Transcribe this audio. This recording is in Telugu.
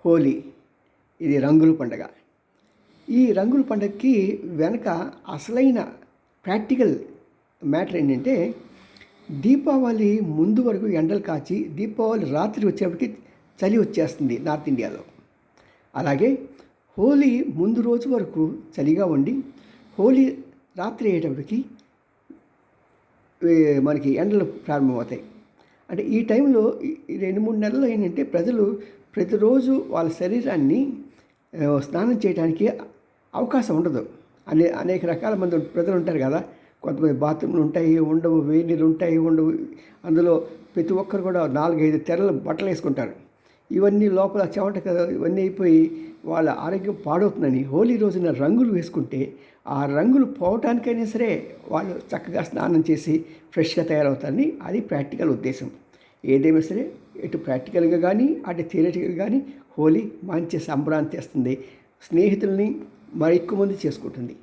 హోలీ. ఇది రంగుల పండుగ. ఈ రంగుల పండుగకి వెనక అసలైన ప్రాక్టికల్ మ్యాటర్ ఏంటంటే, దీపావళి ముందు వరకు ఎండలు కాచి దీపావళి రాత్రి వచ్చేప్పటికి చలి వచ్చేస్తుంది నార్త్ ఇండియాలో. అలాగే హోలీ ముందు రోజు వరకు చలిగా ఉండి హోలీ రాత్రి అయ్యేటప్పటికి మనకి ఎండలు ప్రారంభమవుతాయి. అంటే ఈ టైంలో ఈ 2-3 నెలలు ఏంటంటే ప్రజలు ప్రతిరోజు వాళ్ళ శరీరాన్ని స్నానం చేయడానికి అవకాశం ఉండదు. అనేక రకాల మంది ప్రజలు ఉంటారు కదా. కొంతమంది బాత్రూమ్లు ఉంటాయి, ఉండవు, వేడి నీళ్ళు ఉంటాయి, ఉండవు. అందులో ప్రతి ఒక్కరు కూడా 4-5 తెరలు బట్టలు వేసుకుంటారు. ఇవన్నీ లోపల చెమట కదా, ఇవన్నీ అయిపోయి వాళ్ళ ఆరోగ్యం పాడవుతుందని హోలీ రోజున రంగులు వేసుకుంటే ఆ రంగులు పోవటానికైనా సరే వాళ్ళు చక్కగా స్నానం చేసి ఫ్రెష్గా తయారవుతారని అది ప్రాక్టికల్ ఉద్దేశం. ఏదేమైనా సరే ఇటు ప్రాక్టికల్గా కానీ అటు థియరిటికల్ కానీ హోలీ మంచి సంబరాన్ని తెస్తుంది. స్నేహితుల్ని మరి ఎక్కువ మంది చేసుకుంటుంది.